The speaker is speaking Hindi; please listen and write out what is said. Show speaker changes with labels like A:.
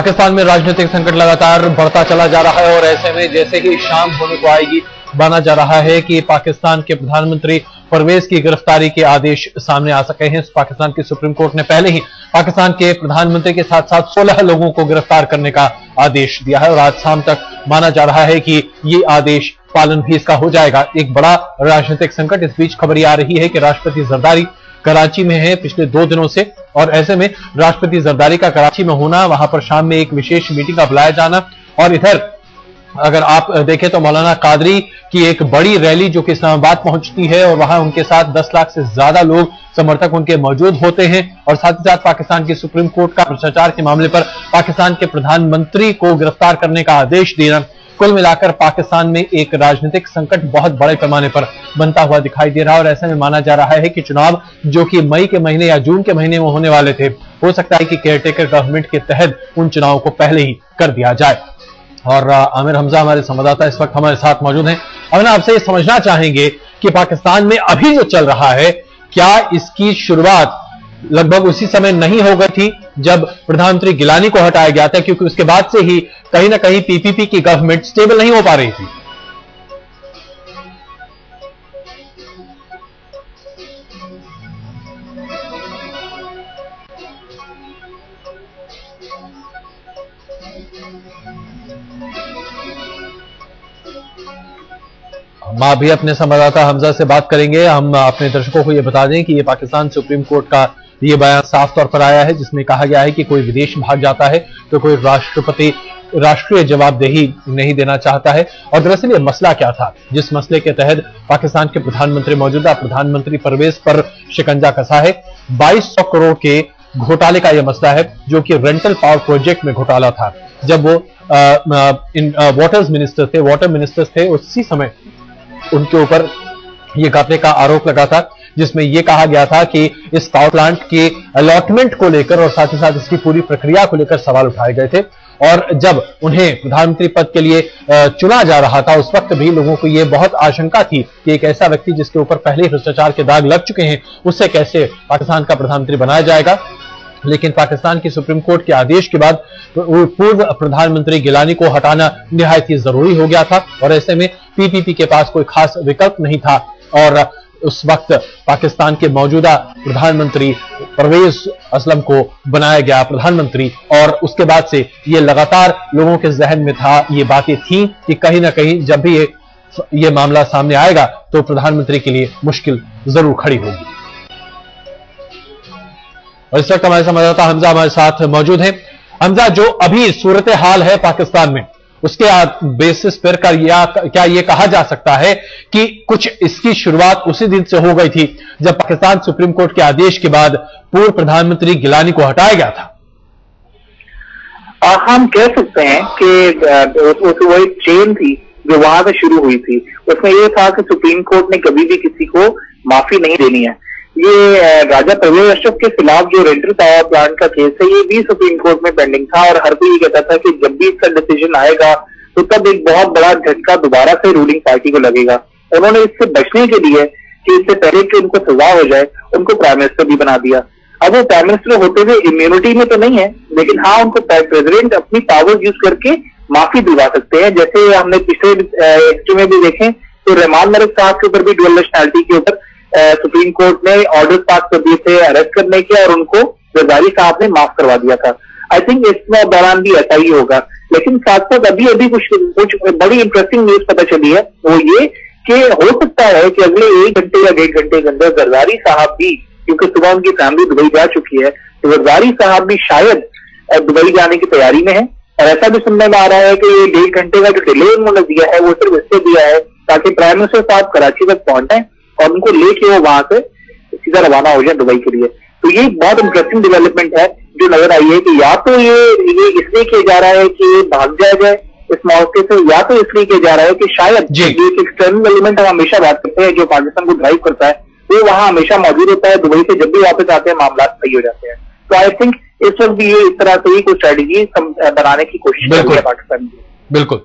A: पाकिस्तान में राजनीतिक संकट लगातार बढ़ता चला जा रहा है और ऐसे में जैसे ही शाम होने को आएगी माना जा रहा है कि पाकिस्तान के प्रधानमंत्री परवेज की गिरफ्तारी के आदेश सामने आ सके हैं। पाकिस्तान की सुप्रीम कोर्ट ने पहले ही पाकिस्तान के प्रधानमंत्री के साथ साथ 16 लोगों को गिरफ्तार करने का आदेश दिया है और आज शाम तक माना जा रहा है कि ये आदेश पालन भी इसका हो जाएगा। एक बड़ा राजनीतिक संकट इस बीच खबर आ रही है कि राष्ट्रपति जरदारी कराची में है पिछले 2 दिनों से और ऐसे में राष्ट्रपति जरदारी का कराची में होना, वहां पर शाम में एक विशेष मीटिंग का बुलाया जाना और इधर अगर आप देखें तो मौलाना कादरी की एक बड़ी रैली जो कि इस्लामाबाद पहुंचती है और वहां उनके साथ 10 लाख से ज्यादा लोग समर्थक उनके मौजूद होते हैं और साथ ही साथ पाकिस्तान की सुप्रीम कोर्ट का भ्रष्टाचार के मामले पर पाकिस्तान के प्रधानमंत्री को गिरफ्तार करने का आदेश देना, कुल मिलाकर पाकिस्तान में एक राजनीतिक संकट बहुत बड़े पैमाने पर बनता हुआ दिखाई दे रहा है और ऐसे में माना जा रहा है कि चुनाव जो कि मई के महीने या जून के महीने में होने वाले थे, हो सकता है कि केयरटेकर गवर्नमेंट के तहत उन चुनावों को पहले ही कर दिया जाए। और आमिर हमजा हमारे संवाददाता इस वक्त हमारे साथ मौजूद हैं। अब आपसे ये समझना चाहेंगे कि पाकिस्तान में अभी जो चल रहा है, क्या इसकी शुरुआत लगभग उसी समय नहीं हो गई थी जब प्रधानमंत्री गिलानी को हटाया गया था, क्योंकि उसके बाद से ही कहीं ना कहीं पीपीपी की गवर्नमेंट स्टेबल नहीं हो पा रही थी। हम अभी अपने संवाददाता हमजा से बात करेंगे। हम अपने दर्शकों को यह बता दें कि ये पाकिस्तान सुप्रीम कोर्ट का ये बयान साफ तौर पर आया है जिसमें कहा गया है कि कोई विदेश भाग जाता है तो कोई राष्ट्रपति राष्ट्रीय जवाबदेही नहीं देना चाहता है। और दरअसल ये मसला क्या था जिस मसले के तहत पाकिस्तान के प्रधानमंत्री मौजूदा प्रधानमंत्री परवेज पर शिकंजा कसा है। 2200 करोड़ के घोटाले का यह मसला है जो कि रेंटल पावर प्रोजेक्ट में घोटाला था। जब वो वाटर मिनिस्टर्स थे उसी समय उनके ऊपर यह घपले का आरोप लगा था जिसमें यह कहा गया था कि इस पावर प्लांट के अलॉटमेंट को लेकर और साथ ही साथ इसकी पूरी प्रक्रिया को लेकर सवाल उठाए गए थे। और जब उन्हें प्रधानमंत्री पद के लिए चुना जा रहा था उस वक्त भी लोगों को यह बहुत आशंका थी कि एक ऐसा व्यक्ति जिसके ऊपर पहले ही भ्रष्टाचार के दाग लग चुके हैं उससे कैसे पाकिस्तान का प्रधानमंत्री बनाया जाएगा। लेकिन पाकिस्तान की सुप्रीम कोर्ट के आदेश के बाद पूर्व प्रधानमंत्री गिलानी को हटाना निहायत ही जरूरी हो गया था और ऐसे में पीपीपी के पास कोई खास विकल्प नहीं था और उस वक्त पाकिस्तान के मौजूदा प्रधानमंत्री परवेज असलम को बनाया गया प्रधानमंत्री। और उसके बाद से ये लगातार लोगों के जहन में था, ये बातें थी कि कहीं ना कहीं जब भी ये मामला सामने आएगा तो प्रधानमंत्री के लिए मुश्किल जरूर खड़ी होगी। और इस वक्त हमारे संवाददाता हमजा हमारे साथ मौजूद हैं। हमजा, जो अभी सूरत हाल है पाकिस्तान में उसके बेसिस पर क्या ये कहा जा सकता है कि कुछ इसकी शुरुआत उसी दिन से हो गई थी जब पाकिस्तान सुप्रीम कोर्ट के आदेश के बाद पूर्व प्रधानमंत्री गिलानी को हटाया गया था?
B: हम कह सकते हैं कि वो एक चेन थी जो वहां से शुरू हुई थी। उसमें यह था कि सुप्रीम कोर्ट ने कभी भी किसी को माफी नहीं देनी है। ये राजा परवेज अशरफ के खिलाफ जो रेंटल पावर प्लांट का केस है ये भी सुप्रीम कोर्ट में पेंडिंग था और हर कोई ये कहता था कि जब भी इसका डिसीजन आएगा तो तब एक बहुत बड़ा झटका दोबारा से रूलिंग पार्टी को लगेगा। उन्होंने इससे बचने के लिए कि इससे पहले कि उनको सजा हो जाए उनको प्राइम मिनिस्टर भी बना दिया। अब वो प्राइम मिनिस्टर होते हुए इम्यूनिटी में तो नहीं है, लेकिन हाँ उनको प्रेसिडेंट अपनी पावर यूज करके माफी दिलवा सकते हैं। जैसे हमने पिछले हिस्ट्री में भी देखें तो रहमान मलिक साहब के ऊपर भी डुअल नेशनैलिटी के ऊपर सुप्रीम कोर्ट ने ऑर्डर पास कर दिए थे अरेस्ट करने के और उनको जरदारी साहब ने माफ करवा दिया था। आई थिंक इस दौरान भी ऐसा ही होगा। लेकिन साथ साथ अभी कुछ बड़ी इंटरेस्टिंग न्यूज पता चली है, वो ये कि हो सकता है कि अगले 1 घंटे या 1.5 घंटे के अंदर जरदारी साहब भी, क्योंकि सुबह उनकी फैमिली दुबई जा चुकी है, तो जरदारी साहब भी शायद दुबई जाने की तैयारी में है। और ऐसा भी सुनने में आ रहा है कि ये 1.5 घंटे का जो डिले उन्होंने दिया है वो सिर्फ इससे दिया है ताकि प्राइम मिनिस्टर साहब कराची तक पहुंचे और उनको लेके वो वहां से सीधा रवाना हो जाए दुबई के लिए। तो ये बहुत इंटरेस्टिंग डेवलपमेंट है जो नजर आई है कि या तो ये इसलिए किया जा रहा है कि ये भाग जाए इस मौके से, या तो इसलिए किया जा रहा है कि शायद ये एक एक्सटर्नल एलिमेंट हम हमेशा बात करते हैं जो पाकिस्तान को ड्राइव करता है वो वहां हमेशा मौजूद होता है। दुबई से जब भी वापस आते हैं मामला सही हो जाते हैं। तो आई थिंक इस वक्त भी ये इस तरह से ही कोई स्ट्रेटेजी बनाने की कोशिश कर रही है पाकिस्तान की।
A: बिल्कुल।